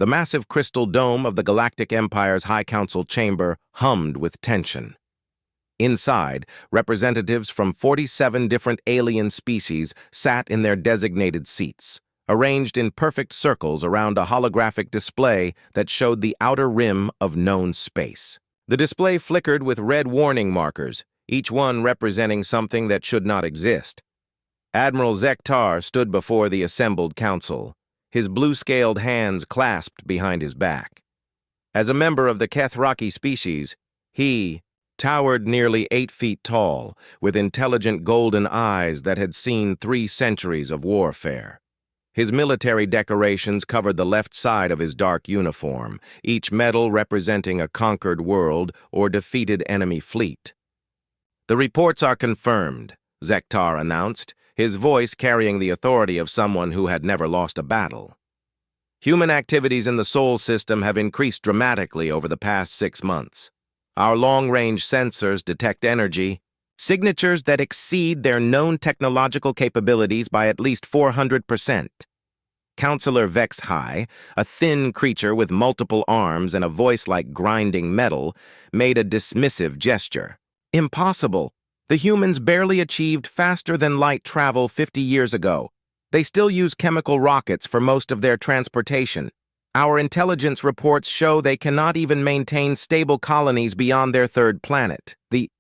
The massive crystal dome of the Galactic Empire's High Council chamber hummed with tension. Inside, representatives from 47 different alien species sat in their designated seats, arranged in perfect circles around a holographic display that showed the outer rim of known space. The display flickered with red warning markers, each one representing something that should not exist. Admiral Zektar stood before the assembled council, his blue-scaled hands clasped behind his back. As a member of the Kethraki species, he towered nearly 8 feet tall, with intelligent golden eyes that had seen 3 centuries of warfare. His military decorations covered the left side of his dark uniform, each medal representing a conquered world or defeated enemy fleet. "The reports are confirmed," Zektar announced, his voice carrying the authority of someone who had never lost a battle. "Human activities in the Sol system have increased dramatically over the past 6 months. Our long-range sensors detect energy, signatures that exceed their known technological capabilities by at least 400%. Counselor Vexhai, a thin creature with multiple arms and a voice like grinding metal, made a dismissive gesture. "Impossible. The humans barely achieved faster-than-light travel 50 years ago. They still use chemical rockets for most of their transportation. Our intelligence reports show they cannot even maintain stable colonies beyond their 3rd planet." The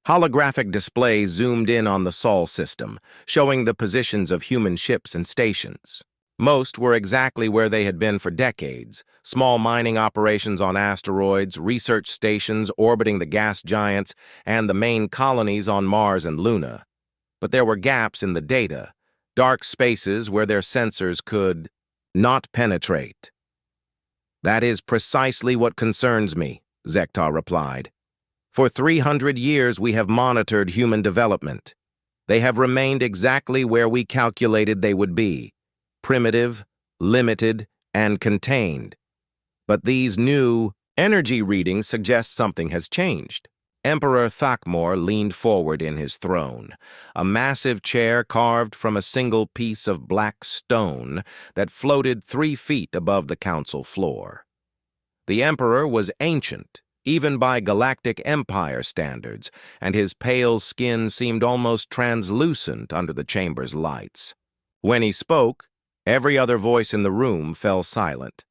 holographic display zoomed in on the Sol system, showing the positions of human ships and stations. Most were exactly where they had been for decades: small mining operations on asteroids, research stations orbiting the gas giants, and the main colonies on Mars and Luna. But there were gaps in the data, dark spaces where their sensors could not penetrate. "That is precisely what concerns me," Zektar replied. "For 300 years we have monitored human development. They have remained exactly where we calculated they would be: primitive, limited, and contained. But these new energy readings suggest something has changed." Emperor Thakmor leaned forward in his throne, a massive chair carved from a single piece of black stone that floated 3 feet above the council floor. The Emperor was ancient, even by Galactic Empire standards, and his pale skin seemed almost translucent under the chamber's lights. When he spoke, every other voice in the room fell silent.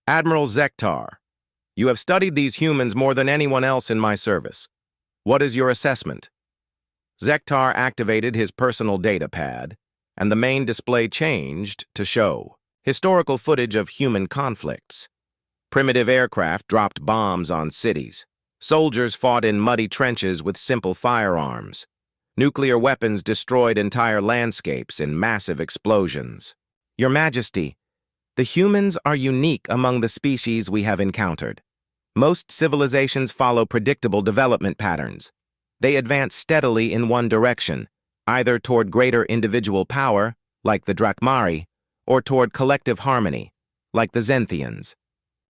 "Admiral Zektar, you have studied these humans more than anyone else in my service. What is your assessment?" Zektar activated his personal data pad, and the main display changed to show historical footage of human conflicts. Primitive aircraft dropped bombs on cities. Soldiers fought in muddy trenches with simple firearms. Nuclear weapons destroyed entire landscapes in massive explosions. "Your Majesty, the humans are unique among the species we have encountered. Most civilizations follow predictable development patterns. They advance steadily in one direction, either toward greater individual power, like the Drakmari, or toward collective harmony, like the Zenthians.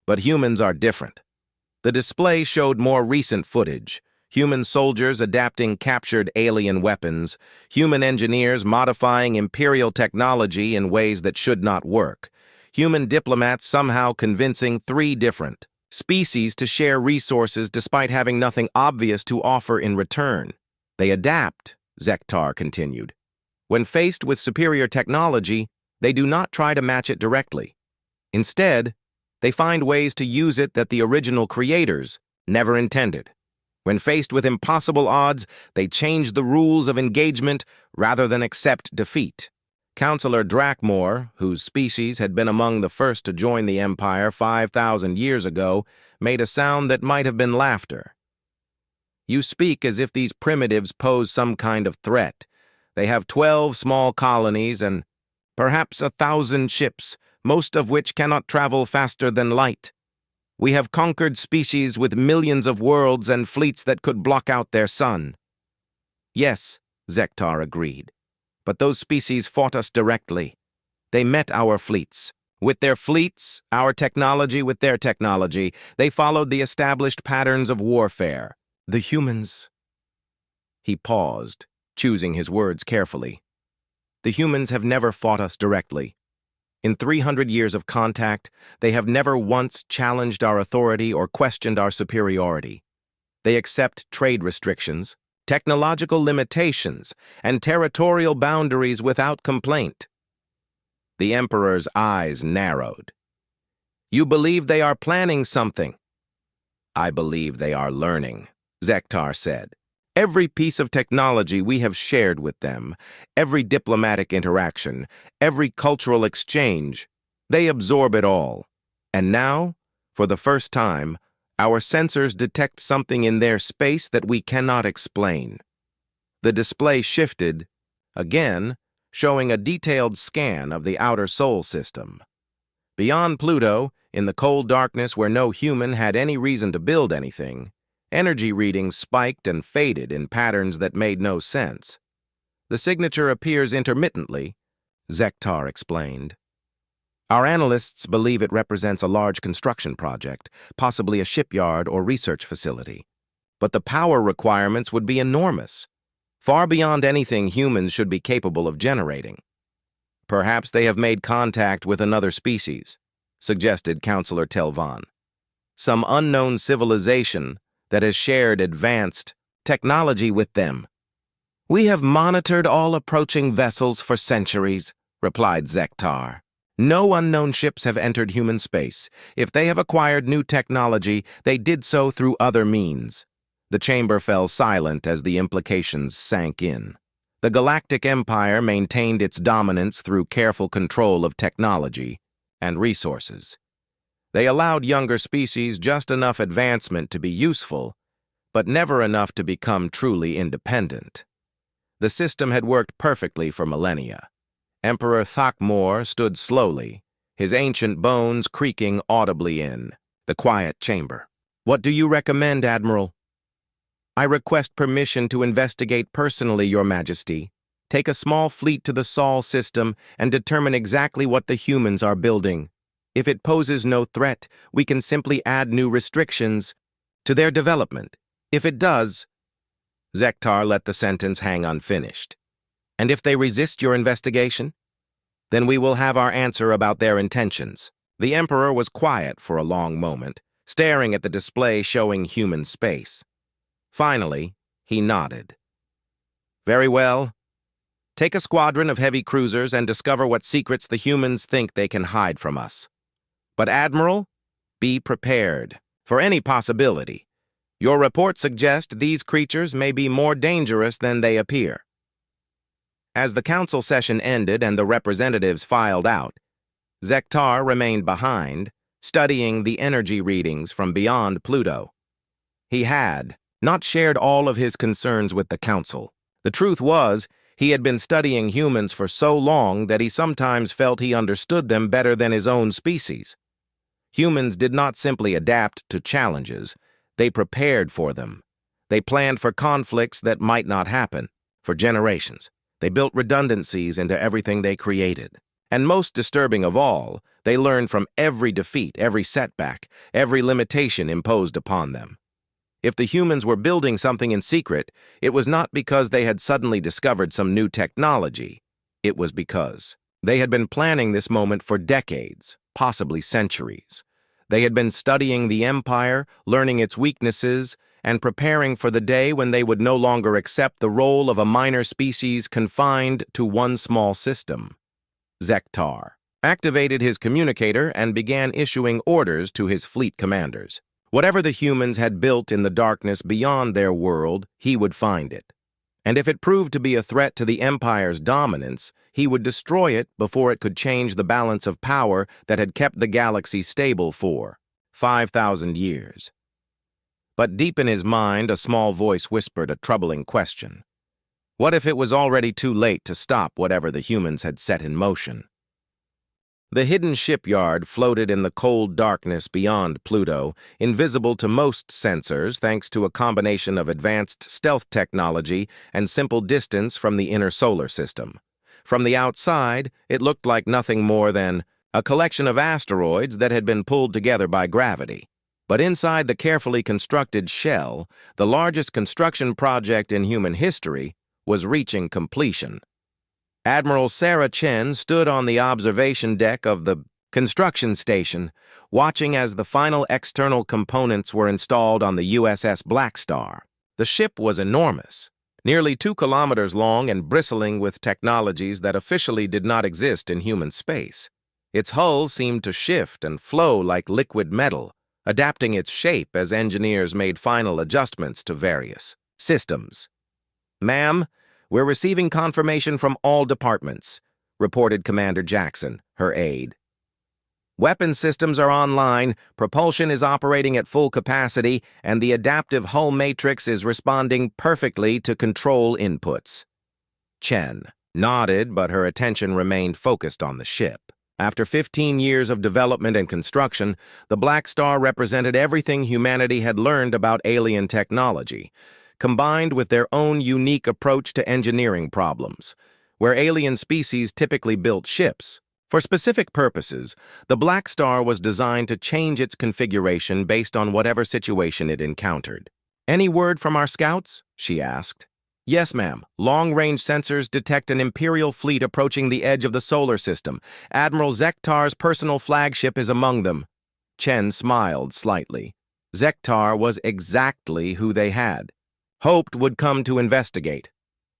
But humans are different." The display showed more recent footage: human soldiers adapting captured alien weapons, human engineers modifying imperial technology in ways that should not work, human diplomats somehow convincing 3 different species to share resources despite having nothing obvious to offer in return. "They adapt," Zektar continued. "When faced with superior technology, they do not try to match it directly. Instead, they find ways to use it that the original creators never intended. When faced with impossible odds, they change the rules of engagement rather than accept defeat." Counselor Drakmor, whose species had been among the first to join the Empire 5,000 years ago, made a sound that might have been laughter. "You speak as if these primitives pose some kind of threat. They have 12 small colonies and perhaps 1,000 ships, most of which cannot travel faster than light. We have conquered species with millions of worlds and fleets that could block out their sun." "Yes," Zektar agreed, "but those species fought us directly. They met our fleets. With their fleets, our technology with their technology, they followed the established patterns of warfare. The humans..." He paused, choosing his words carefully. "The humans have never fought us directly. In 300 years of contact, they have never once challenged our authority or questioned our superiority. They accept trade restrictions, technological limitations, and territorial boundaries without complaint. The Emperor's eyes narrowed. You believe they are planning something? I believe they are learning, Zektar said. Every piece of technology we have shared with them, every diplomatic interaction, every cultural exchange, they absorb it all. And now, for the first time, our sensors detect something in their space that we cannot explain. The display shifted, again, showing a detailed scan of the outer Sol system. Beyond Pluto, in the cold darkness where no human had any reason to build anything, energy readings spiked and faded in patterns that made no sense. The signature appears intermittently, Zektar explained. Our analysts believe it represents a large construction project, possibly a shipyard or research facility. But the power requirements would be enormous, far beyond anything humans should be capable of generating. Perhaps they have made contact with another species, suggested Counselor Telvan. Some unknown civilization that has shared advanced technology with them. We have monitored all approaching vessels for centuries, replied Zektar. No unknown ships have entered human space. If they have acquired new technology, they did so through other means. The chamber fell silent as the implications sank in. The Galactic Empire maintained its dominance through careful control of technology and resources. They allowed younger species just enough advancement to be useful, but never enough to become truly independent. The system had worked perfectly for millennia. Emperor Thakmor stood slowly, his ancient bones creaking audibly in the quiet chamber. What do you recommend, Admiral? I request permission to investigate personally, Your Majesty. Take a small fleet to the Sol system and determine exactly what the humans are building. If it poses no threat, we can simply add new restrictions to their development. If it does, Zektar let the sentence hang unfinished. And if they resist your investigation? Then we will have our answer about their intentions. The Emperor was quiet for a long moment, staring at the display showing human space. Finally, he nodded. Very well. Take a squadron of heavy cruisers and discover what secrets the humans think they can hide from us. But, Admiral, be prepared for any possibility. Your report suggests these creatures may be more dangerous than they appear. As the council session ended and the representatives filed out, Zektar remained behind, studying the energy readings from beyond Pluto. He had not shared all of his concerns with the council. The truth was, he had been studying humans for so long that he sometimes felt he understood them better than his own species. Humans did not simply adapt to challenges, they prepared for them. They planned for conflicts that might not happen, for generations. They built redundancies into everything they created. And most disturbing of all, they learned from every defeat, every setback, every limitation imposed upon them. If the humans were building something in secret, it was not because they had suddenly discovered some new technology. It was because they had been planning this moment for decades, possibly centuries. They had been studying the Empire, learning its weaknesses, and preparing for the day when they would no longer accept the role of a minor species confined to one small system. Zektar activated his communicator and began issuing orders to his fleet commanders. Whatever the humans had built in the darkness beyond their world, he would find it. And if it proved to be a threat to the Empire's dominance, he would destroy it before it could change the balance of power that had kept the galaxy stable for 5,000 years. But deep in his mind, a small voice whispered a troubling question. What if it was already too late to stop whatever the humans had set in motion? The hidden shipyard floated in the cold darkness beyond Pluto, invisible to most sensors thanks to a combination of advanced stealth technology and simple distance from the inner solar system. From the outside, it looked like nothing more than a collection of asteroids that had been pulled together by gravity. But inside the carefully constructed shell, the largest construction project in human history was reaching completion. Admiral Sarah Chen stood on the observation deck of the construction station, watching as the final external components were installed on the USS Blackstar. The ship was enormous, nearly 2 kilometers long and bristling with technologies that officially did not exist in human space. Its hull seemed to shift and flow like liquid metal, adapting its shape as engineers made final adjustments to various systems. "Ma'am, we're receiving confirmation from all departments," reported Commander Jackson, her aide. "Weapon systems are online, propulsion is operating at full capacity, and the adaptive hull matrix is responding perfectly to control inputs." Chen nodded, but her attention remained focused on the ship. After 15 years of development and construction, the Blackstar represented everything humanity had learned about alien technology, combined with their own unique approach to engineering problems. Where alien species typically built ships, for specific purposes, the Blackstar was designed to change its configuration based on whatever situation it encountered. "Any word from our scouts?" she asked. "Yes, ma'am. Long-range sensors detect an Imperial fleet approaching the edge of the solar system. Admiral Zektar's personal flagship is among them." Chen smiled slightly. Zektar was exactly who they had hoped would come to investigate.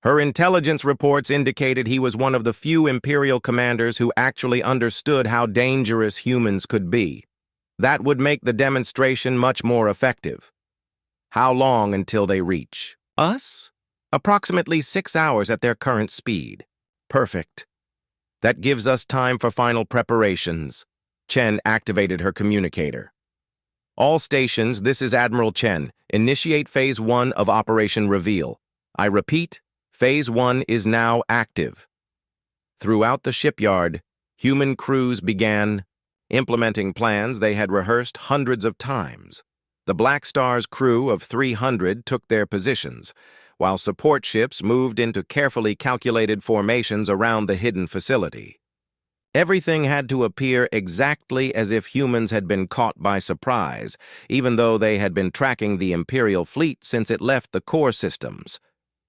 Her intelligence reports indicated he was one of the few Imperial commanders who actually understood how dangerous humans could be. That would make the demonstration much more effective. "How long until they reach us?" "Approximately 6 hours at their current speed." "Perfect. That gives us time for final preparations." Chen activated her communicator. "All stations, this is Admiral Chen. Initiate Phase 1 of Operation Reveal. I repeat, Phase 1 is now active." Throughout the shipyard, human crews began implementing plans they had rehearsed hundreds of times. The Blackstar's crew of 300 took their positions, while support ships moved into carefully calculated formations around the hidden facility. Everything had to appear exactly as if humans had been caught by surprise, even though they had been tracking the Imperial fleet since it left the core systems.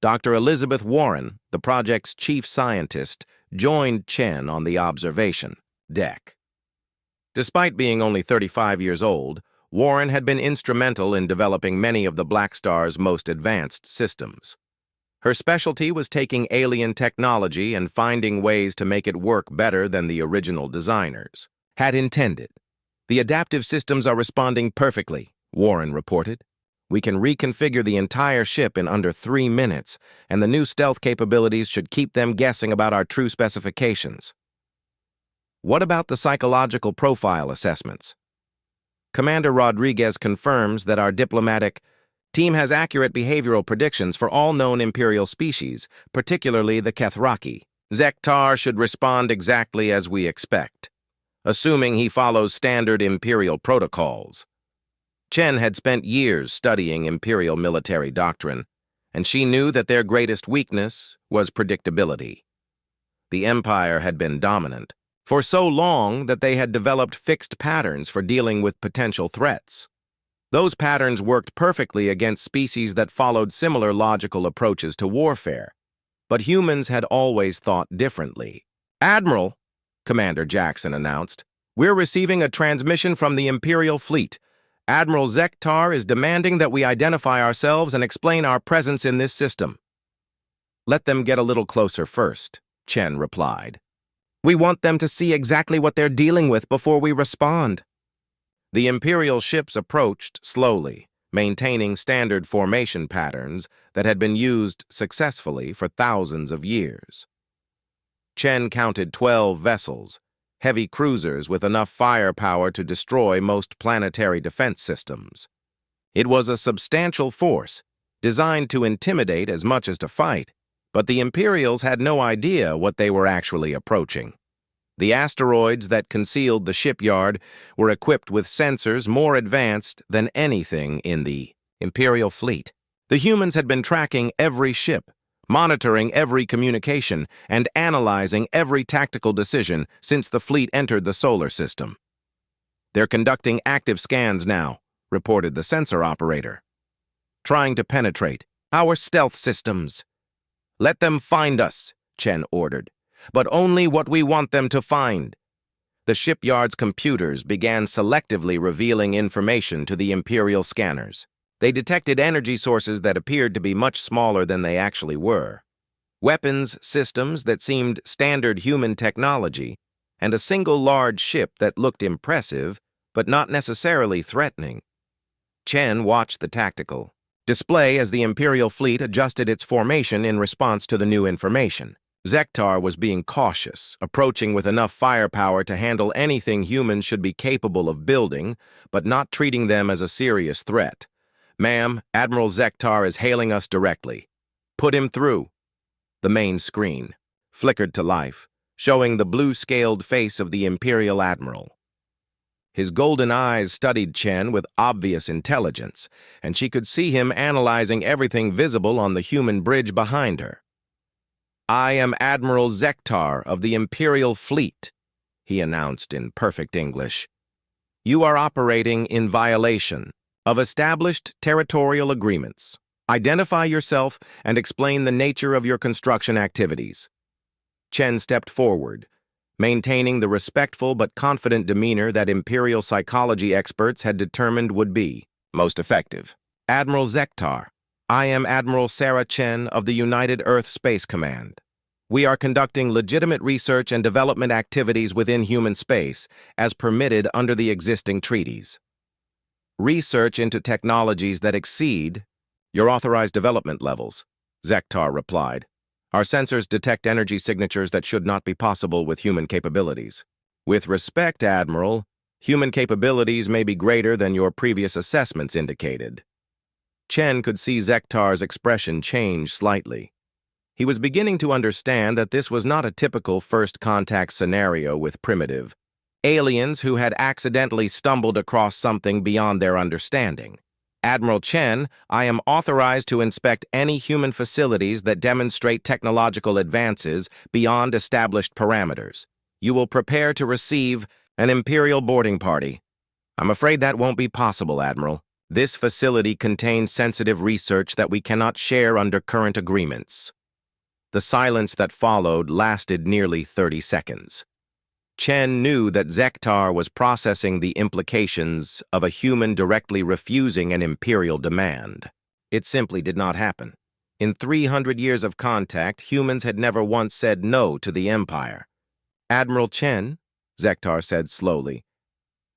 Dr. Elizabeth Warren, the project's chief scientist, joined Chen on the observation deck. Despite being only 35 years old, Warren had been instrumental in developing many of the Blackstar's most advanced systems. Her specialty was taking alien technology and finding ways to make it work better than the original designers had intended. "The adaptive systems are responding perfectly," Warren reported. "We can reconfigure the entire ship in under 3 minutes, and the new stealth capabilities should keep them guessing about our true specifications." "What about the psychological profile assessments?" "Commander Rodriguez confirms that our diplomatic team has accurate behavioral predictions for all known Imperial species, particularly the Kethraki. Zektar should respond exactly as we expect, assuming he follows standard Imperial protocols." Chen had spent years studying Imperial military doctrine, and she knew that their greatest weakness was predictability. The Empire had been dominant for so long that they had developed fixed patterns for dealing with potential threats. Those patterns worked perfectly against species that followed similar logical approaches to warfare, but humans had always thought differently. "Admiral," Commander Jackson announced, "we're receiving a transmission from the Imperial fleet. Admiral Zektar is demanding that we identify ourselves and explain our presence in this system." "Let them get a little closer first," Chen replied. "We want them to see exactly what they're dealing with before we respond." The Imperial ships approached slowly, maintaining standard formation patterns that had been used successfully for thousands of years. Chen counted 12 vessels, heavy cruisers with enough firepower to destroy most planetary defense systems. It was a substantial force, designed to intimidate as much as to fight, but the Imperials had no idea what they were actually approaching. The asteroids that concealed the shipyard were equipped with sensors more advanced than anything in the Imperial fleet. The humans had been tracking every ship, monitoring every communication, and analyzing every tactical decision since the fleet entered the solar system. "They're conducting active scans now," reported the sensor operator. "Trying to penetrate our stealth systems." "Let them find us," Chen ordered. but only what we want them to find. The shipyard's computers began selectively revealing information to the Imperial scanners. They detected energy sources that appeared to be much smaller than they actually were, weapons systems that seemed standard human technology, and a single large ship that looked impressive, but not necessarily threatening. Chen watched the tactical display as the Imperial fleet adjusted its formation in response to the new information. Zektar was being cautious, approaching with enough firepower to handle anything humans should be capable of building, but not treating them as a serious threat. "Ma'am, Admiral Zektar is hailing us directly. Put him through." The main screen flickered to life, showing the blue-scaled face of the Imperial Admiral. His golden eyes studied Chen with obvious intelligence, and she could see him analyzing everything visible on the human bridge behind her. "I am Admiral Zektar of the Imperial Fleet," he announced in perfect English. "You are operating in violation of established territorial agreements. Identify yourself and explain the nature of your construction activities." Chen stepped forward, maintaining the respectful but confident demeanor that Imperial psychology experts had determined would be most effective. "Admiral Zektar, I am Admiral Sarah Chen of the United Earth Space Command. We are conducting legitimate research and development activities within human space, as permitted under the existing treaties. Research into technologies that exceed your authorized development levels," Zektar replied. "Our sensors detect energy signatures that should not be possible with human capabilities. With respect, Admiral, human capabilities may be greater than your previous assessments indicated." Chen could see Zektar's expression change slightly. He was beginning to understand that this was not a typical first contact scenario with primitive aliens who had accidentally stumbled across something beyond their understanding. "Admiral Chen, I am authorized to inspect any human facilities that demonstrate technological advances beyond established parameters. You will prepare to receive an Imperial boarding party." "I'm afraid that won't be possible, Admiral. This facility contains sensitive research that we cannot share under current agreements." The silence that followed lasted nearly 30 seconds. Chen knew that Zektar was processing the implications of a human directly refusing an Imperial demand. It simply did not happen. In 300 years of contact, humans had never once said no to the Empire. "Admiral Chen," Zektar said slowly,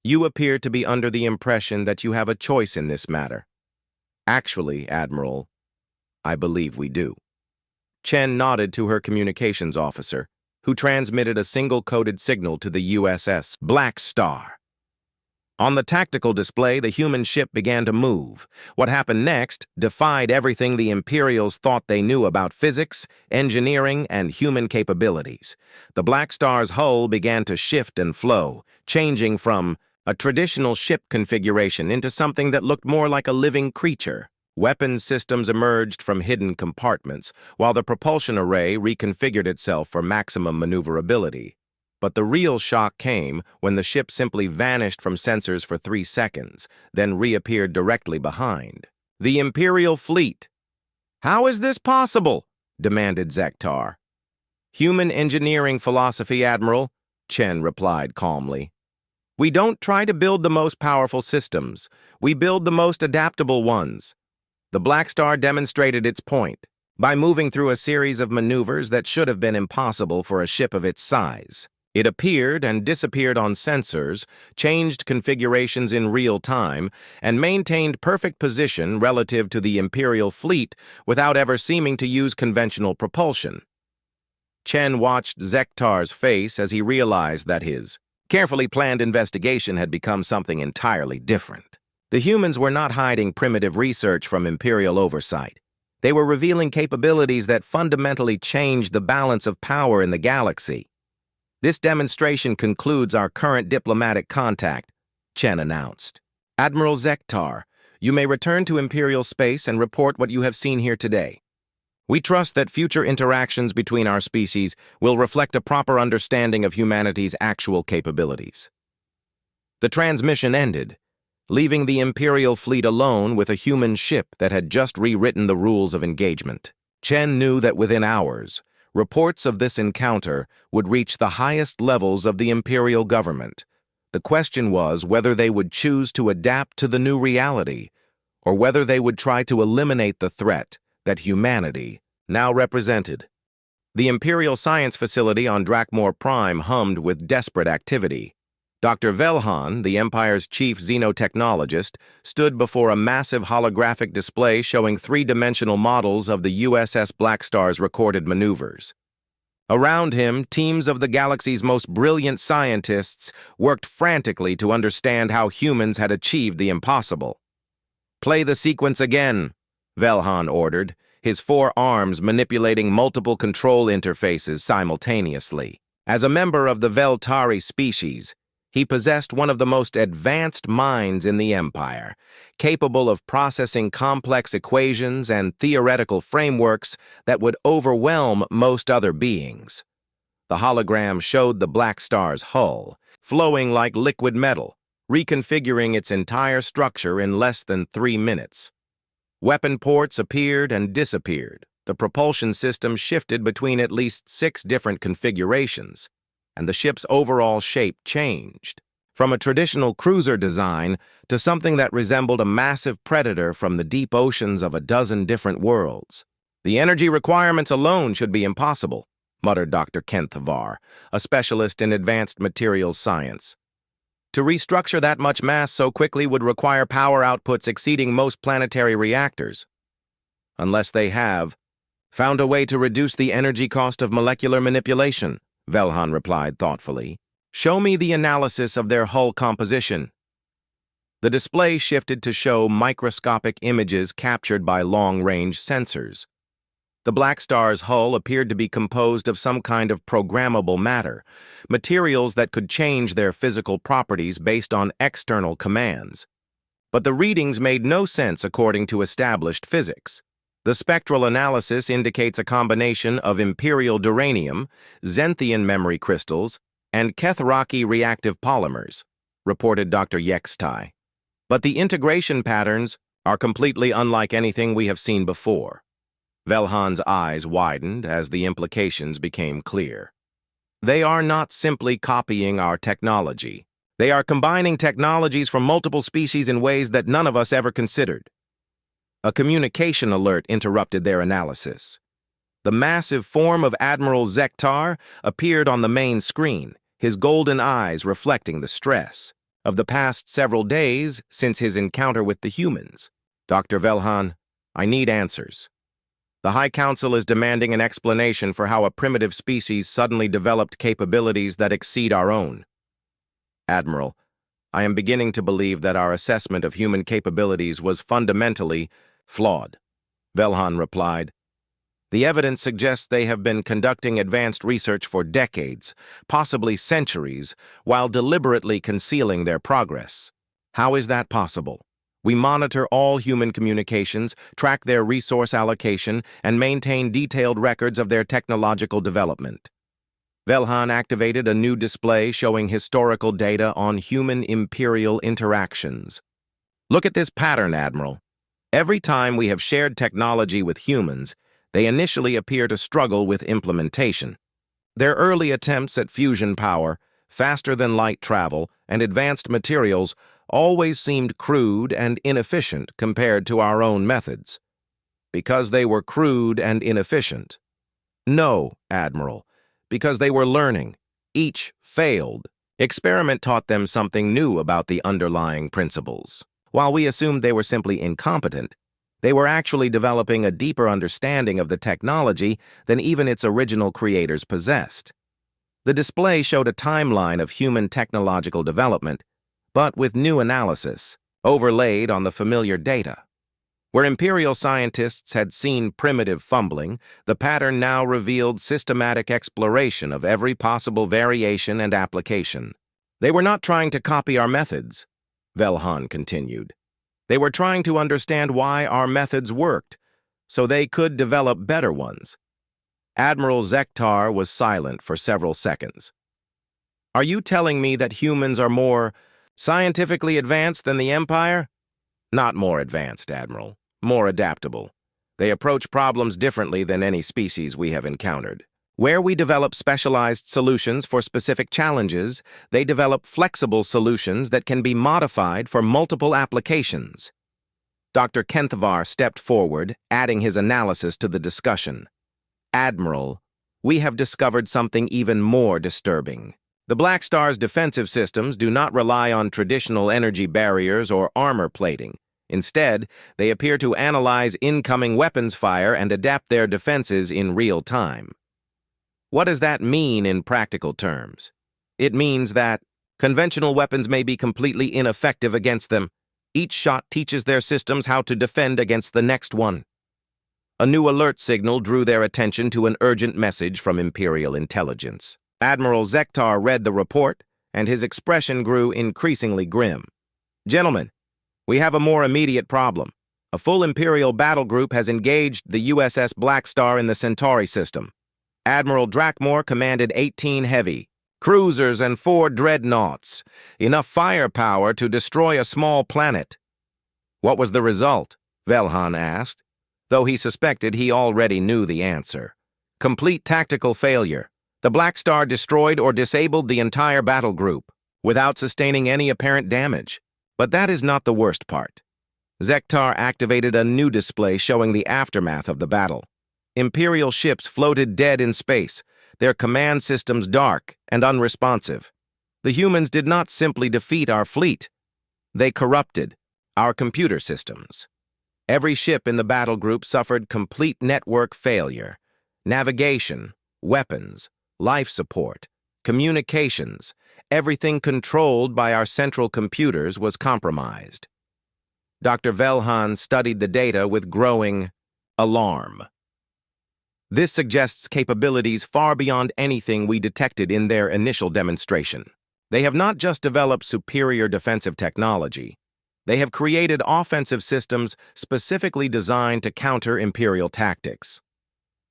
"you appear to be under the impression that you have a choice in this matter. Actually, Admiral, I believe we do." Chen nodded to her communications officer, who transmitted a single-coded signal to the USS Blackstar. On the tactical display, the human ship began to move. What happened next defied everything the Imperials thought they knew about physics, engineering, and human capabilities. The Blackstar's hull began to shift and flow, changing from a traditional ship configuration into something that looked more like a living creature. Weapons systems emerged from hidden compartments, while the propulsion array reconfigured itself for maximum maneuverability. But the real shock came when the ship simply vanished from sensors for 3 seconds, then reappeared directly behind. "The Imperial fleet!" "How is this possible?" demanded Zektar. "Human engineering philosophy, Admiral," Chen replied calmly. "We don't try to build the most powerful systems. We build the most adaptable ones." The Blackstar demonstrated its point by moving through a series of maneuvers that should have been impossible for a ship of its size. It appeared and disappeared on sensors, changed configurations in real time, and maintained perfect position relative to the Imperial fleet without ever seeming to use conventional propulsion. Chen watched Zektar's face as he realized that his carefully planned investigation had become something entirely different. The humans were not hiding primitive research from Imperial oversight. They were revealing capabilities that fundamentally changed the balance of power in the galaxy. "This demonstration concludes our current diplomatic contact," Chen announced. "Admiral Zektar, you may return to Imperial space and report what you have seen here today. We trust that future interactions between our species will reflect a proper understanding of humanity's actual capabilities." The transmission ended, leaving the Imperial fleet alone with a human ship that had just rewritten the rules of engagement. Chen knew that within hours, Reports of this encounter would reach the highest levels of the imperial government. The question was whether they would choose to adapt to the new reality, or whether they would try to eliminate the threat that humanity now represented. The Imperial Science Facility on Drakmor Prime hummed with desperate activity. Dr. Velhan, the Empire's chief xenotechnologist, stood before a massive holographic display showing three-dimensional models of the USS Blackstar's recorded maneuvers. Around him, teams of the galaxy's most brilliant scientists worked frantically to understand how humans had achieved the impossible. "Play the sequence again," Velhan ordered, his four arms manipulating multiple control interfaces simultaneously. As a member of the Veltari species, he possessed one of the most advanced minds in the Empire, capable of processing complex equations and theoretical frameworks that would overwhelm most other beings. The hologram showed the Blackstar's hull, flowing like liquid metal, reconfiguring its entire structure in less than 3 minutes. Weapon ports appeared and disappeared. The propulsion system shifted between at least 6 different configurations, and the ship's overall shape changed, from a traditional cruiser design to something that resembled a massive predator from the deep oceans of a dozen different worlds. "The energy requirements alone should be impossible," muttered Dr. Kenthavar, a specialist in advanced materials science. "To restructure that much mass so quickly would require power outputs exceeding most planetary reactors. Unless they have found a way to reduce the energy cost of molecular manipulation," Velhan replied thoughtfully. "Show me the analysis of their hull composition." The display shifted to show microscopic images captured by long-range sensors. The Blackstar's hull appeared to be composed of some kind of programmable matter, materials that could change their physical properties based on external commands. But the readings made no sense according to established physics. The spectral analysis indicates a combination of Imperial duranium, Xenthian memory crystals, and Kethraki reactive polymers, reported Dr. Yextai. But the integration patterns are completely unlike anything we have seen before. Velhan's eyes widened as the implications became clear. They are not simply copying our technology. They are combining technologies from multiple species in ways that none of us ever considered. A communication alert interrupted their analysis. The massive form of Admiral Zektar appeared on the main screen, his golden eyes reflecting the stress of the past several days since his encounter with the humans. "Dr. Velhan, I need answers. The High Council is demanding an explanation for how a primitive species suddenly developed capabilities that exceed our own." "Admiral, I am beginning to believe that our assessment of human capabilities was fundamentally flawed," Velhan replied. "The evidence suggests they have been conducting advanced research for decades, possibly centuries, while deliberately concealing their progress. How is that possible? We monitor all human communications, track their resource allocation, and maintain detailed records of their technological development." Velhan activated a new display showing historical data on human-imperial interactions. "Look at this pattern, Admiral. Every time we have shared technology with humans, they initially appear to struggle with implementation. Their early attempts at fusion power, faster-than-light travel, and advanced materials always seemed crude and inefficient compared to our own methods. Because they were crude and inefficient? No, Admiral, because they were learning. Each failed. Experiment taught them something new about the underlying principles. While we assumed they were simply incompetent, they were actually developing a deeper understanding of the technology than even its original creators possessed." The display showed a timeline of human technological development, but with new analysis, overlaid on the familiar data. Where Imperial scientists had seen primitive fumbling, the pattern now revealed systematic exploration of every possible variation and application. "They were not trying to copy our methods," Velhan continued. "They were trying to understand why our methods worked, so they could develop better ones." Admiral Zektar was silent for several seconds. "Are you telling me that humans are more scientifically advanced than the Empire?" "Not more advanced, Admiral. More adaptable. They approach problems differently than any species we have encountered. Where we develop specialized solutions for specific challenges, they develop flexible solutions that can be modified for multiple applications. Dr. Kenthavar stepped forward, adding his analysis to the discussion. Admiral, we have discovered something even more disturbing. The Blackstar's defensive systems do not rely on traditional energy barriers or armor plating. Instead, they appear to analyze incoming weapons fire and adapt their defenses in real time. What does that mean in practical terms? It means that conventional weapons may be completely ineffective against them. Each shot teaches their systems how to defend against the next one. A new alert signal drew their attention to an urgent message from Imperial intelligence. Admiral Zektar read the report, and his expression grew increasingly grim. Gentlemen, we have a more immediate problem. A full Imperial battle group has engaged the USS Blackstar in the Centauri system. Admiral Drakmore commanded 18 heavy cruisers and 4 dreadnoughts, enough firepower to destroy a small planet. What was the result? Velhan asked, though he suspected he already knew the answer. Complete tactical failure. The Blackstar destroyed or disabled the entire battle group, without sustaining any apparent damage. But that is not the worst part. Zektar activated a new display showing the aftermath of the battle. Imperial ships floated dead in space, their command systems dark and unresponsive. The humans did not simply defeat our fleet. They corrupted our computer systems. Every ship in the battle group suffered complete network failure. Navigation, weapons, life support, communications, everything controlled by our central computers was compromised. Dr. Velhan studied the data with growing alarm. This suggests capabilities far beyond anything we detected in their initial demonstration. They have not just developed superior defensive technology. They have created offensive systems specifically designed to counter Imperial tactics.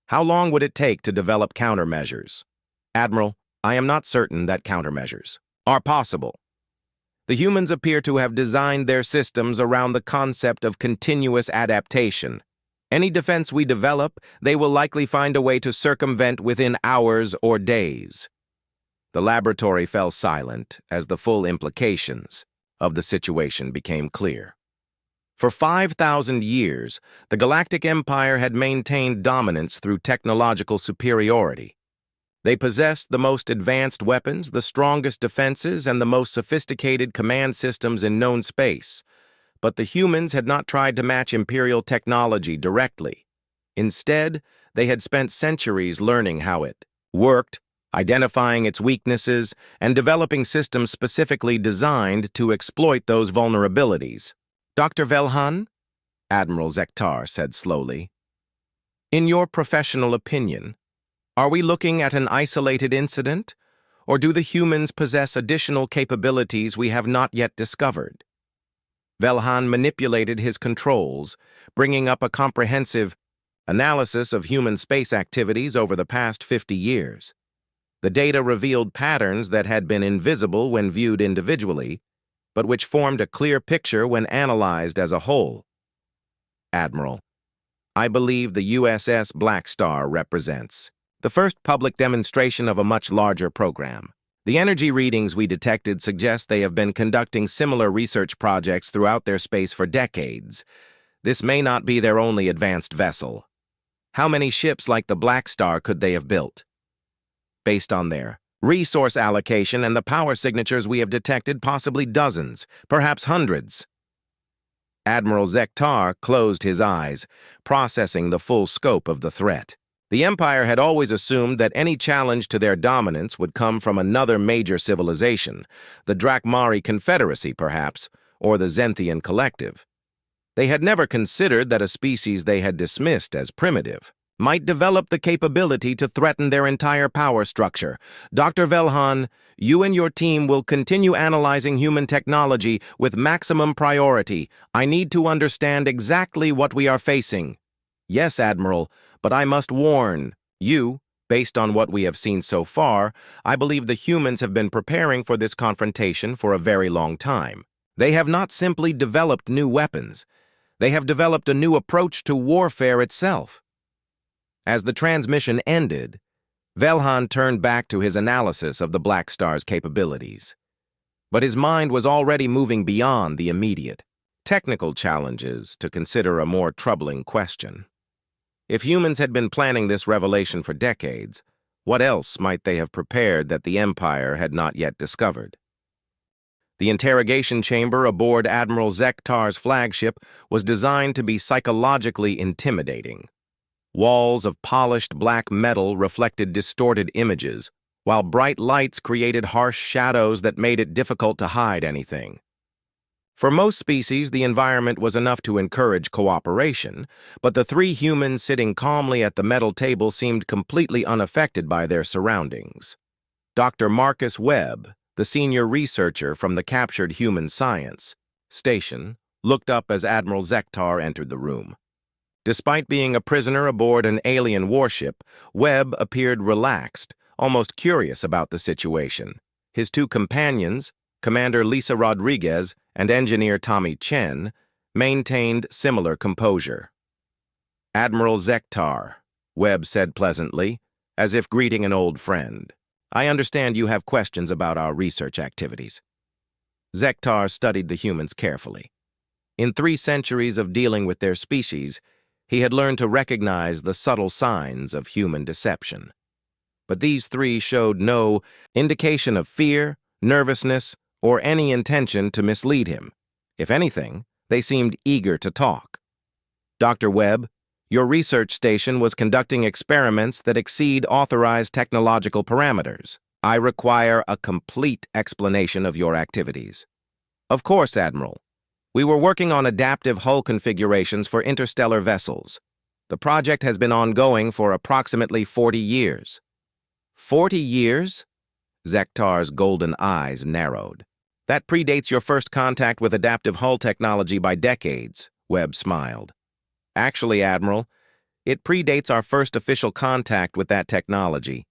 How long would it take to develop countermeasures? Admiral, I am not certain that countermeasures are possible. The humans appear to have designed their systems around the concept of continuous adaptation. Any defense we develop, they will likely find a way to circumvent within hours or days. The laboratory fell silent as the full implications of the situation became clear. For 5,000 years, the Galactic Empire had maintained dominance through technological superiority. They possessed the most advanced weapons, the strongest defenses, and the most sophisticated command systems in known space. But the humans had not tried to match Imperial technology directly. Instead, they had spent centuries learning how it worked, identifying its weaknesses, and developing systems specifically designed to exploit those vulnerabilities. Dr. Velhan, Admiral Zektar said slowly, in your professional opinion, are we looking at an isolated incident, or do the humans possess additional capabilities we have not yet discovered? Velhan manipulated his controls, bringing up a comprehensive analysis of human space activities over the past 50 years. The data revealed patterns that had been invisible when viewed individually, but which formed a clear picture when analyzed as a whole. Admiral, I believe the USS Blackstar represents the first public demonstration of a much larger program. The energy readings we detected suggest they have been conducting similar research projects throughout their space for decades. This may not be their only advanced vessel. How many ships like the Blackstar could they have built? Based on their resource allocation and the power signatures we have detected, possibly dozens, perhaps hundreds. Admiral Zektar closed his eyes, processing the full scope of the threat. The Empire had always assumed that any challenge to their dominance would come from another major civilization, the Drakmari Confederacy, perhaps, or the Zenthian Collective. They had never considered that a species they had dismissed as primitive might develop the capability to threaten their entire power structure. Dr. Velhan, you and your team will continue analyzing human technology with maximum priority. I need to understand exactly what we are facing. Yes, Admiral, but I must warn you, based on what we have seen so far, I believe the humans have been preparing for this confrontation for a very long time. They have not simply developed new weapons. They have developed a new approach to warfare itself. As the transmission ended, Velhan turned back to his analysis of the Blackstar's capabilities. But his mind was already moving beyond the immediate, technical challenges to consider a more troubling question. If humans had been planning this revelation for decades, what else might they have prepared that the Empire had not yet discovered? The interrogation chamber aboard Admiral Zektar's flagship was designed to be psychologically intimidating. Walls of polished black metal reflected distorted images, while bright lights created harsh shadows that made it difficult to hide anything. For most species, the environment was enough to encourage cooperation, but the three humans sitting calmly at the metal table seemed completely unaffected by their surroundings. Dr. Marcus Webb, the senior researcher from the captured human science station, looked up as Admiral Zektar entered the room. Despite being a prisoner aboard an alien warship, Webb appeared relaxed, almost curious about the situation. His two companions, Commander Lisa Rodriguez and Engineer Tommy Chen, maintained similar composure. "Admiral Zektar," Webb said pleasantly, as if greeting an old friend. "I understand you have questions about our research activities." Zektar studied the humans carefully. In 3 centuries of dealing with their species, he had learned to recognize the subtle signs of human deception. But these 3 showed no indication of fear, nervousness, or any intention to mislead him. If anything, they seemed eager to talk. "Dr. Webb, your research station was conducting experiments that exceed authorized technological parameters. I require a complete explanation of your activities." "Of course, Admiral. We were working on adaptive hull configurations for interstellar vessels. The project has been ongoing for approximately 40 years. 40 years? Zektar's golden eyes narrowed. That predates your first contact with adaptive hull technology by decades, Webb smiled. Actually, Admiral, it predates our first official contact with that technology.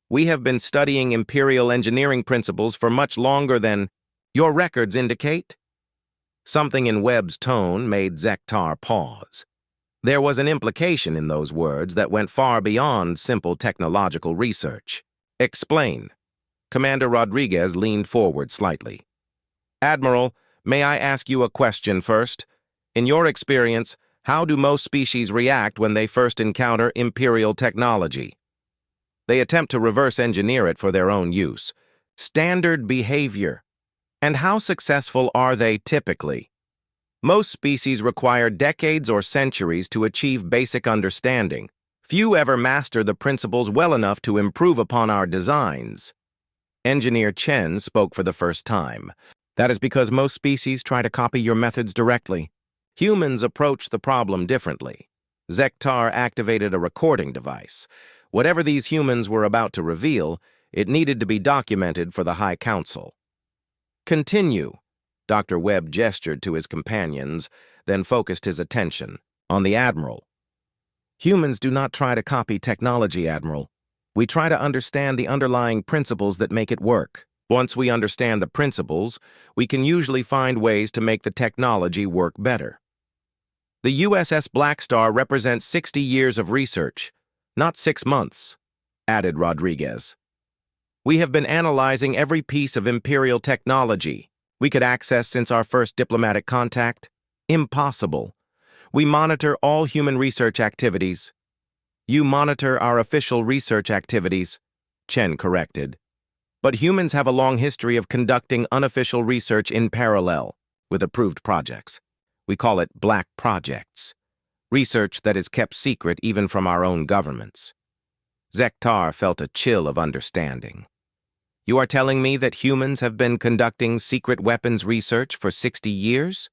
We have been studying Imperial engineering principles for much longer than your records indicate. Something in Webb's tone made Zektar pause. There was an implication in those words that went far beyond simple technological research. Explain. Commander Rodriguez leaned forward slightly. Admiral, may I ask you a question first? In your experience, how do most species react when they first encounter Imperial technology? They attempt to reverse engineer it for their own use. Standard behavior. And how successful are they typically? Most species require decades or centuries to achieve basic understanding. Few ever master the principles well enough to improve upon our designs. Engineer Chen spoke for the first time. That is because most species try to copy your methods directly. Humans approach the problem differently. Zektar activated a recording device. Whatever these humans were about to reveal, it needed to be documented for the High Council. Continue. Dr. Webb gestured to his companions, then focused his attention on the Admiral. Humans do not try to copy technology, Admiral. We try to understand the underlying principles that make it work. Once we understand the principles, we can usually find ways to make the technology work better. The USS Blackstar represents 60 years of research, not 6 months, added Rodriguez. We have been analyzing every piece of Imperial technology we could access since our first diplomatic contact. Impossible. We monitor all human research activities. You monitor our official research activities, Chen corrected. But humans have a long history of conducting unofficial research in parallel with approved projects. We call it black projects. Research that is kept secret even from our own governments. Zektar felt a chill of understanding. You are telling me that humans have been conducting secret weapons research for 60 years?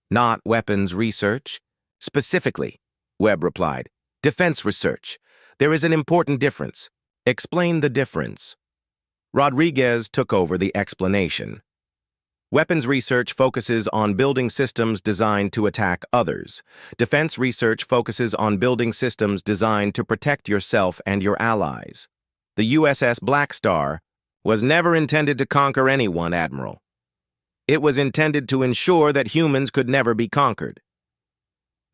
Not weapons research. Specifically, Webb replied, defense research. There is an important difference. Explain the difference. Rodriguez took over the explanation. Weapons research focuses on building systems designed to attack others. Defense research focuses on building systems designed to protect yourself and your allies. The USS Blackstar was never intended to conquer anyone, Admiral. It was intended to ensure that humans could never be conquered.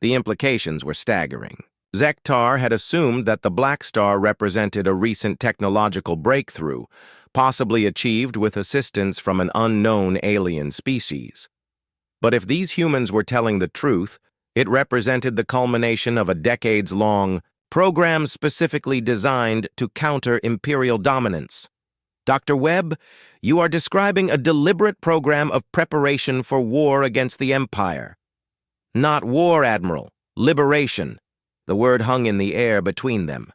The implications were staggering. Zektar had assumed that the Blackstar represented a recent technological breakthrough, possibly achieved with assistance from an unknown alien species. But if these humans were telling the truth, it represented the culmination of a decades-long program specifically designed to counter Imperial dominance. Dr. Webb, you are describing a deliberate program of preparation for war against the Empire. Not war, Admiral. Liberation. The word hung in the air between them.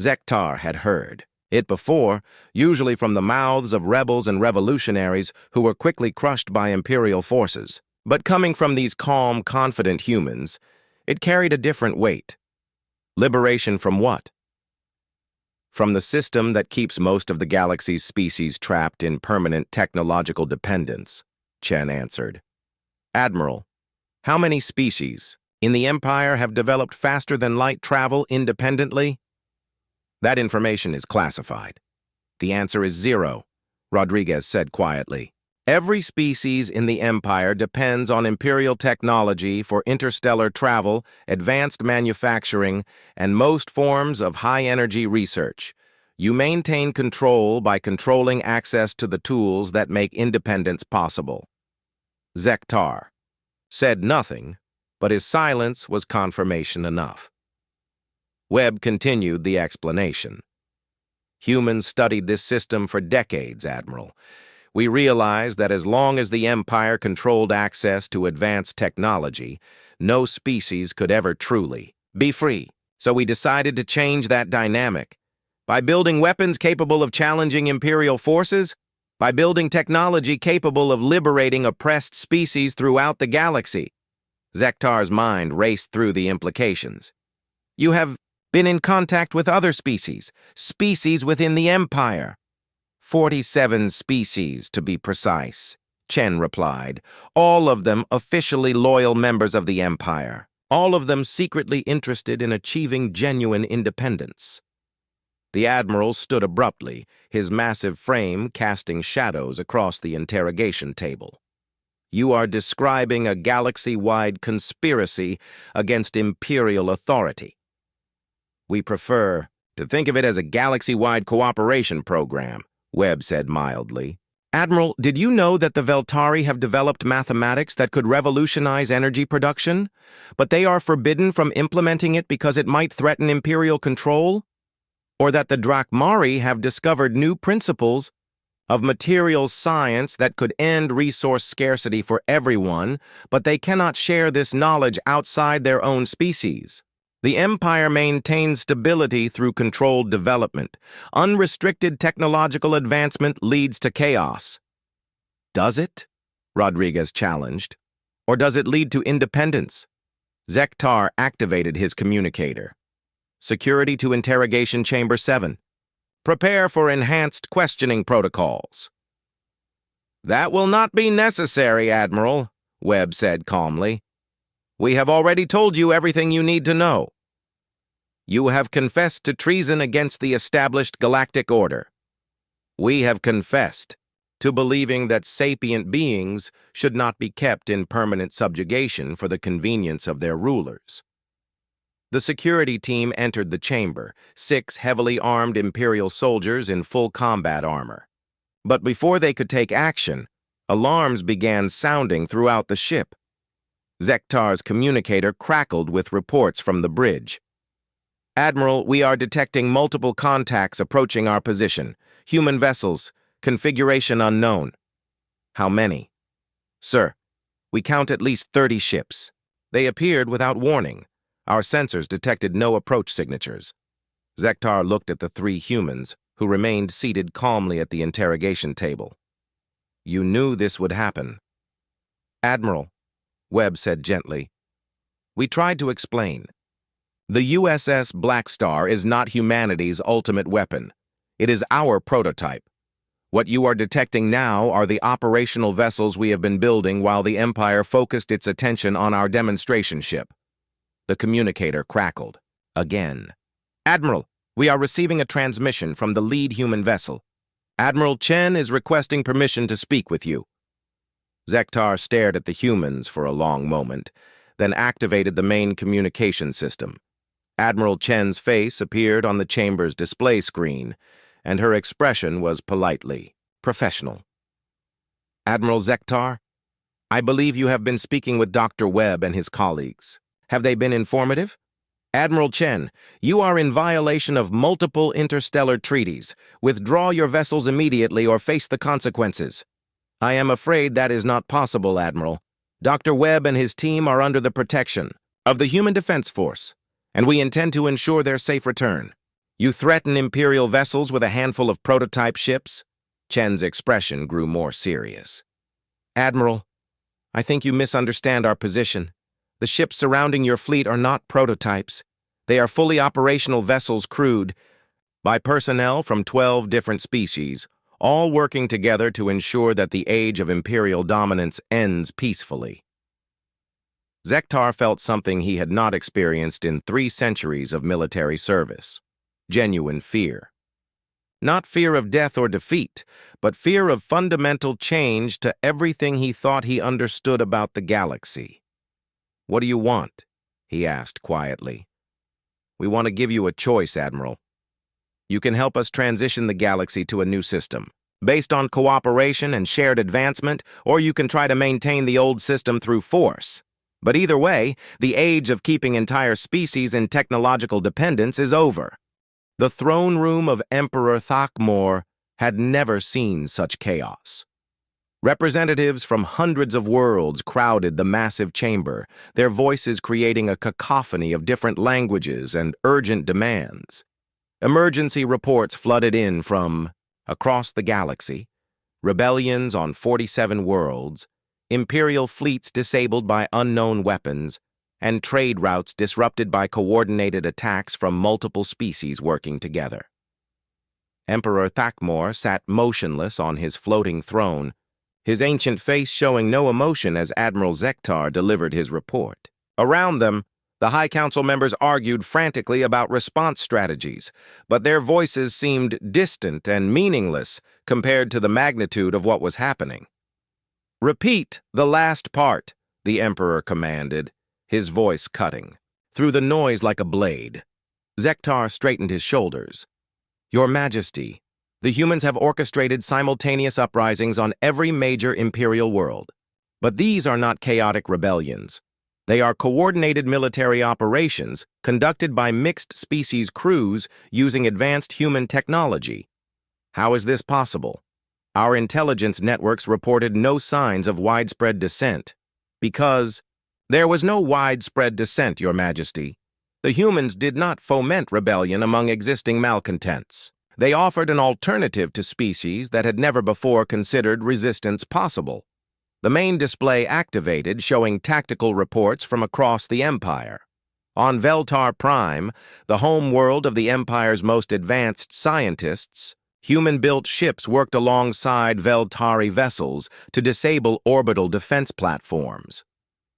Zektar had heard it before, usually from the mouths of rebels and revolutionaries who were quickly crushed by Imperial forces. But coming from these calm, confident humans, it carried a different weight. Liberation from what? From the system that keeps most of the galaxy's species trapped in permanent technological dependence, Chen answered. Admiral, how many species in the Empire have developed faster than light travel independently? That information is classified. The answer is 0, Rodriguez said quietly. Every species in the Empire depends on Imperial technology for interstellar travel, advanced manufacturing, and most forms of high-energy research. You maintain control by controlling access to the tools that make independence possible. Zektar said nothing, but his silence was confirmation enough. Webb continued the explanation. Humans studied this system for decades, Admiral. We realized that as long as the Empire controlled access to advanced technology, no species could ever truly be free. So we decided to change that dynamic. By building weapons capable of challenging Imperial forces, by building technology capable of liberating oppressed species throughout the galaxy. Zektar's mind raced through the implications. You have been in contact with other species within the Empire. 47 species, to be precise, Chen replied, all of them officially loyal members of the Empire, all of them secretly interested in achieving genuine independence. The Admiral stood abruptly, his massive frame casting shadows across the interrogation table. You are describing a galaxy-wide conspiracy against Imperial authority. We prefer to think of it as a galaxy-wide cooperation program, Webb said mildly. Admiral, did you know that the Veltari have developed mathematics that could revolutionize energy production, but they are forbidden from implementing it because it might threaten Imperial control? Or that the Drakmari have discovered new principles of materials science that could end resource scarcity for everyone, but they cannot share this knowledge outside their own species? The Empire maintains stability through controlled development. Unrestricted technological advancement leads to chaos. Does it? Rodriguez challenged. Or does it lead to independence? Zektar activated his communicator. Security to Interrogation Chamber 7. Prepare for enhanced questioning protocols. That will not be necessary, Admiral, Webb said calmly. We have already told you everything you need to know. You have confessed to treason against the established galactic order. We have confessed to believing that sapient beings should not be kept in permanent subjugation for the convenience of their rulers. The security team entered the chamber, 6 heavily armed Imperial soldiers in full combat armor. But before they could take action, alarms began sounding throughout the ship. Zektar's communicator crackled with reports from the bridge. Admiral, we are detecting multiple contacts approaching our position. Human vessels, configuration unknown. How many? Sir, we count at least 30 ships. They appeared without warning. Our sensors detected no approach signatures. Zektar looked at the 3 humans, who remained seated calmly at the interrogation table. You knew this would happen. Admiral, Webb said gently. We tried to explain. The USS Blackstar is not humanity's ultimate weapon. It is our prototype. What you are detecting now are the operational vessels we have been building while the Empire focused its attention on our demonstration ship. The communicator crackled. Again. Admiral, we are receiving a transmission from the lead human vessel. Admiral Chen is requesting permission to speak with you. Zektar stared at the humans for a long moment, then activated the main communication system. Admiral Chen's face appeared on the chamber's display screen, and her expression was politely professional. Admiral Zektar, I believe you have been speaking with Dr. Webb and his colleagues. Have they been informative? Admiral Chen, you are in violation of multiple interstellar treaties. Withdraw your vessels immediately or face the consequences. I am afraid that is not possible, Admiral. Dr. Webb and his team are under the protection of the Human Defense Force, and we intend to ensure their safe return. You threaten Imperial vessels with a handful of prototype ships? Chen's expression grew more serious. Admiral, I think you misunderstand our position. The ships surrounding your fleet are not prototypes. They are fully operational vessels crewed by personnel from 12 different species, all working together to ensure that the age of Imperial dominance ends peacefully. Zektar felt something he had not experienced in 3 centuries of military service. Genuine fear. Not fear of death or defeat, but fear of fundamental change to everything he thought he understood about the galaxy. What do you want? He asked quietly. We want to give you a choice, Admiral. You can help us transition the galaxy to a new system, based on cooperation and shared advancement, or you can try to maintain the old system through force. But either way, the age of keeping entire species in technological dependence is over. The throne room of Emperor Thakmor had never seen such chaos. Representatives from hundreds of worlds crowded the massive chamber, their voices creating a cacophony of different languages and urgent demands. Emergency reports flooded in from across the galaxy, rebellions on 47 worlds, Imperial fleets disabled by unknown weapons, and trade routes disrupted by coordinated attacks from multiple species working together. Emperor Thakmor sat motionless on his floating throne, his ancient face showing no emotion as Admiral Zektar delivered his report. Around them, the High Council members argued frantically about response strategies, but their voices seemed distant and meaningless compared to the magnitude of what was happening. Repeat the last part, the Emperor commanded, his voice cutting through the noise like a blade. Zektar straightened his shoulders. Your Majesty, the humans have orchestrated simultaneous uprisings on every major Imperial world. But these are not chaotic rebellions. They are coordinated military operations conducted by mixed-species crews using advanced human technology. How is this possible? Our intelligence networks reported no signs of widespread dissent. Because there was no widespread dissent, Your Majesty. The humans did not foment rebellion among existing malcontents. They offered an alternative to species that had never before considered resistance possible. The main display activated, showing tactical reports from across the Empire. On Veltar Prime, the home world of the Empire's most advanced scientists, human-built ships worked alongside Veltari vessels to disable orbital defense platforms.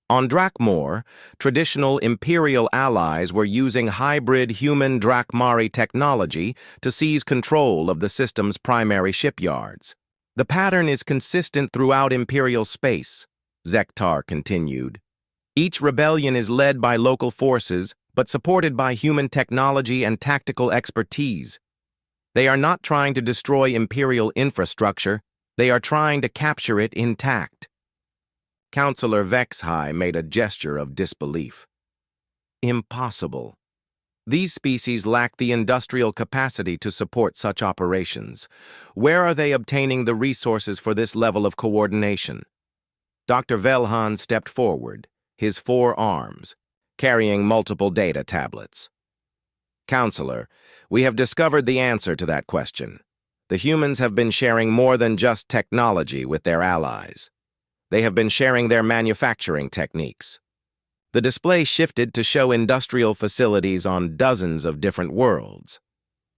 On Drakmor, traditional Imperial allies were using hybrid human Drakmari technology to seize control of the system's primary shipyards. The pattern is consistent throughout Imperial space, Zektar continued. Each rebellion is led by local forces, but supported by human technology and tactical expertise. They are not trying to destroy Imperial infrastructure, they are trying to capture it intact. Councillor Vexhai made a gesture of disbelief. Impossible. These species lack the industrial capacity to support such operations. Where are they obtaining the resources for this level of coordination? Dr. Velhan stepped forward, his 4 arms, carrying multiple data tablets. Counselor, we have discovered the answer to that question. The humans have been sharing more than just technology with their allies. They have been sharing their manufacturing techniques. The display shifted to show industrial facilities on dozens of different worlds.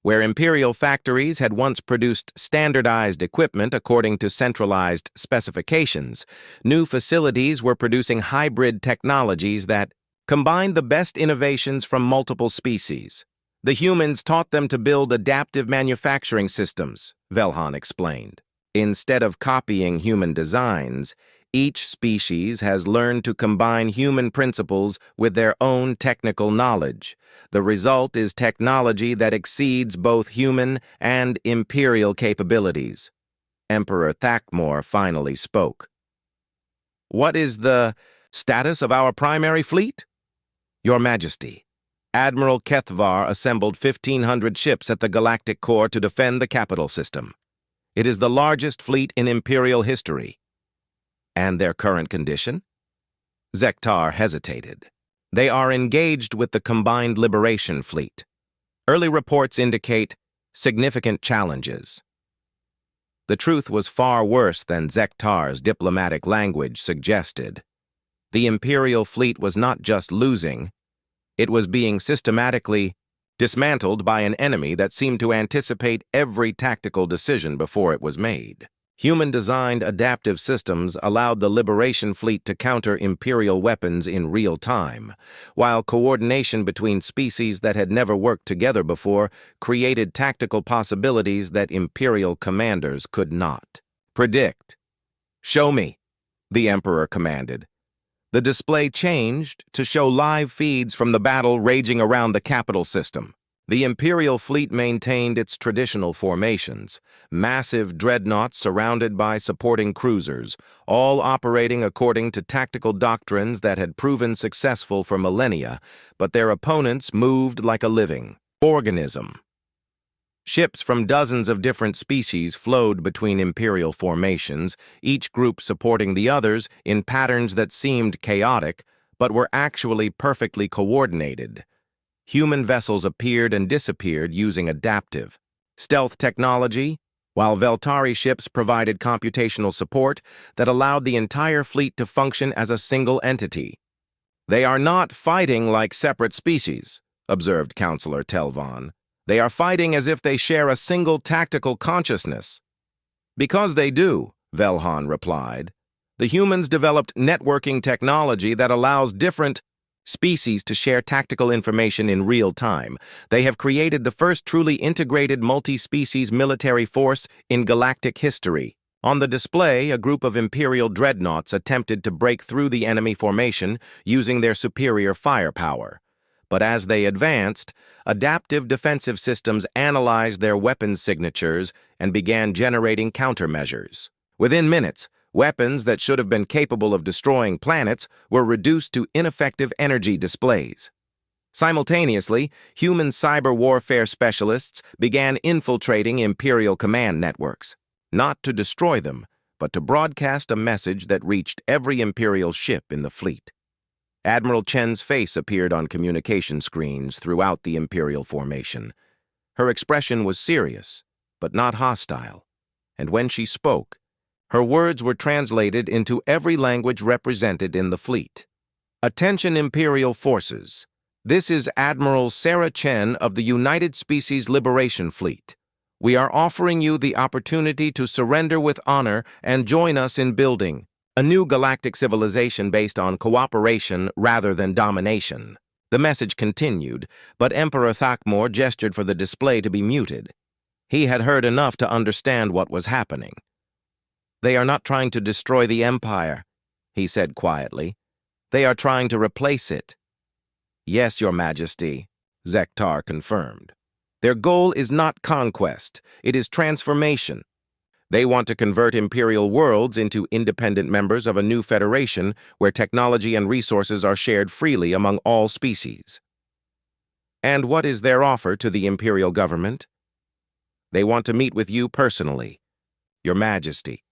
Where Imperial factories had once produced standardized equipment according to centralized specifications, new facilities were producing hybrid technologies that combined the best innovations from multiple species. The humans taught them to build adaptive manufacturing systems, Velhan explained. Instead of copying human designs, Each species has learned to combine human principles with their own technical knowledge. The result is technology that exceeds both human and imperial capabilities. Emperor Thakmor finally spoke. "What is the status of our primary fleet?" "Your Majesty, Admiral Kethvar assembled 1,500 ships at the Galactic Core to defend the capital system. It is the largest fleet in Imperial history." "And their current condition?" Zektar hesitated. "They are engaged with the Combined Liberation Fleet. Early reports indicate significant challenges." The truth was far worse than Zektar's diplomatic language suggested. The Imperial fleet was not just losing, it was being systematically dismantled by an enemy that seemed to anticipate every tactical decision before it was made. Human-designed adaptive systems allowed the Liberation Fleet to counter Imperial weapons in real time, while coordination between species that had never worked together before created tactical possibilities that Imperial commanders could not predict. "Show me," the Emperor commanded. The display changed to show live feeds from the battle raging around the capital system. The Imperial fleet maintained its traditional formations, massive dreadnoughts surrounded by supporting cruisers, all operating according to tactical doctrines that had proven successful for millennia, but their opponents moved like a living organism. Ships from dozens of different species flowed between Imperial formations, each group supporting the others in patterns that seemed chaotic, but were actually perfectly coordinated. Human vessels appeared and disappeared using adaptive stealth technology, while Veltari ships provided computational support that allowed the entire fleet to function as a single entity. "They are not fighting like separate species," observed Counselor Telvan. "They are fighting as if they share a single tactical consciousness." "Because they do," Velhan replied. "The humans developed networking technology that allows different species to share tactical information in real time. They have created the first truly integrated multi-species military force in galactic history." On the display, a group of Imperial dreadnoughts attempted to break through the enemy formation using their superior firepower. But as they advanced, adaptive defensive systems analyzed their weapons signatures and began generating countermeasures. Within minutes, weapons that should have been capable of destroying planets were reduced to ineffective energy displays. Simultaneously, human cyber warfare specialists began infiltrating Imperial command networks, not to destroy them, but to broadcast a message that reached every Imperial ship in the fleet. Admiral Chen's face appeared on communication screens throughout the Imperial formation. Her expression was serious, but not hostile, and when she spoke, her words were translated into every language represented in the fleet. "Attention Imperial forces. This is Admiral Sarah Chen of the United Species Liberation Fleet. We are offering you the opportunity to surrender with honor and join us in building a new galactic civilization based on cooperation rather than domination." The message continued, but Emperor Thakmor gestured for the display to be muted. He had heard enough to understand what was happening. "They are not trying to destroy the Empire," he said quietly. "They are trying to replace it." "Yes, Your Majesty," Zektar confirmed. "Their goal is not conquest, it is transformation. They want to convert Imperial worlds into independent members of a new federation where technology and resources are shared freely among all species." "And what is their offer to the Imperial government?" "They want to meet with you personally, Your Majesty.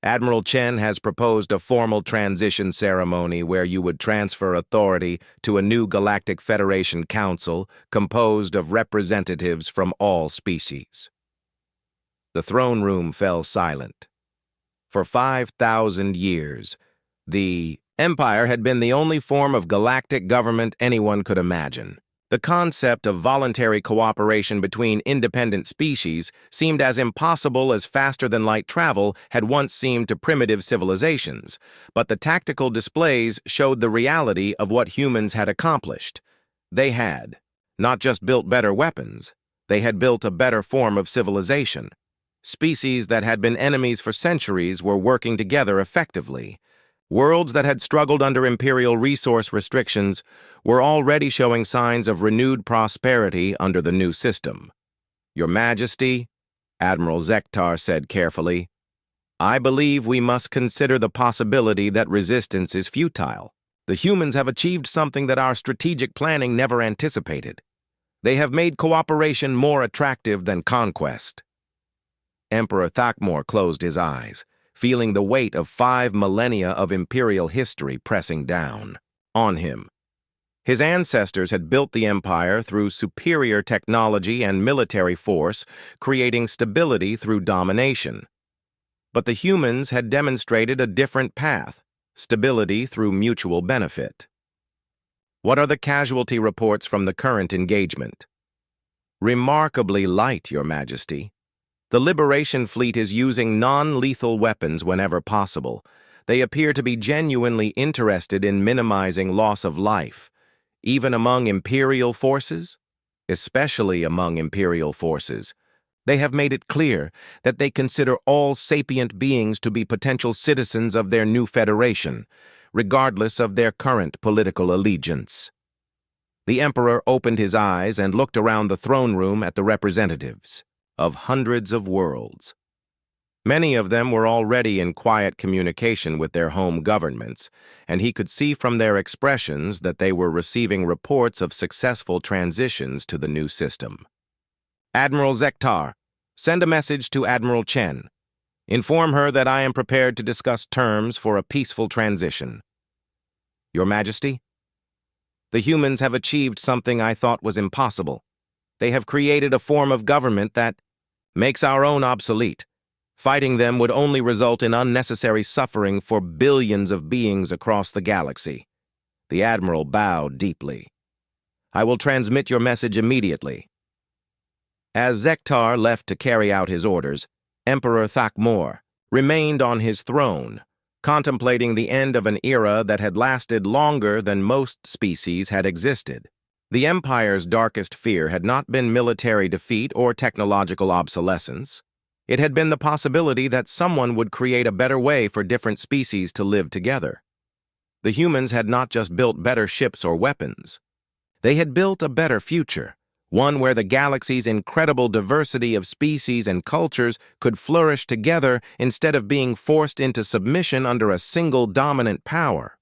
Admiral Chen has proposed a formal transition ceremony where you would transfer authority to a new Galactic Federation Council composed of representatives from all species." The throne room fell silent. For 5,000 years, the Empire had been the only form of galactic government anyone could imagine. The concept of voluntary cooperation between independent species seemed as impossible as faster-than-light travel had once seemed to primitive civilizations, but the tactical displays showed the reality of what humans had accomplished. They had not just built better weapons, they had built a better form of civilization. Species that had been enemies for centuries were working together effectively. Worlds that had struggled under Imperial resource restrictions were already showing signs of renewed prosperity under the new system. "Your Majesty," Admiral Zektar said carefully, "I believe we must consider the possibility that resistance is futile. The humans have achieved something that our strategic planning never anticipated. They have made cooperation more attractive than conquest." Emperor Thakmor closed his eyes, feeling the weight of 5 millennia of Imperial history pressing down on him. His ancestors had built the empire through superior technology and military force, creating stability through domination. But the humans had demonstrated a different path, stability through mutual benefit. "What are the casualty reports from the current engagement?" "Remarkably light, Your Majesty. The Liberation Fleet is using non-lethal weapons whenever possible. They appear to be genuinely interested in minimizing loss of life, even among Imperial forces, especially among Imperial forces. They have made it clear that they consider all sapient beings to be potential citizens of their new federation, regardless of their current political allegiance." The Emperor opened his eyes and looked around the throne room at the representatives of hundreds of worlds. Many of them were already in quiet communication with their home governments, and he could see from their expressions that they were receiving reports of successful transitions to the new system. "Admiral Zektar, send a message to Admiral Chen. Inform her that I am prepared to discuss terms for a peaceful transition." "Your Majesty, the humans have achieved something I thought was impossible. They have created a form of government that makes our own obsolete. Fighting them would only result in unnecessary suffering for billions of beings across the galaxy." The Admiral bowed deeply. "I will transmit your message immediately." As Zektar left to carry out his orders, Emperor Thakmor remained on his throne, contemplating the end of an era that had lasted longer than most species had existed. The Empire's darkest fear had not been military defeat or technological obsolescence. It had been the possibility that someone would create a better way for different species to live together. The humans had not just built better ships or weapons. They had built a better future, one where the galaxy's incredible diversity of species and cultures could flourish together instead of being forced into submission under a single dominant power.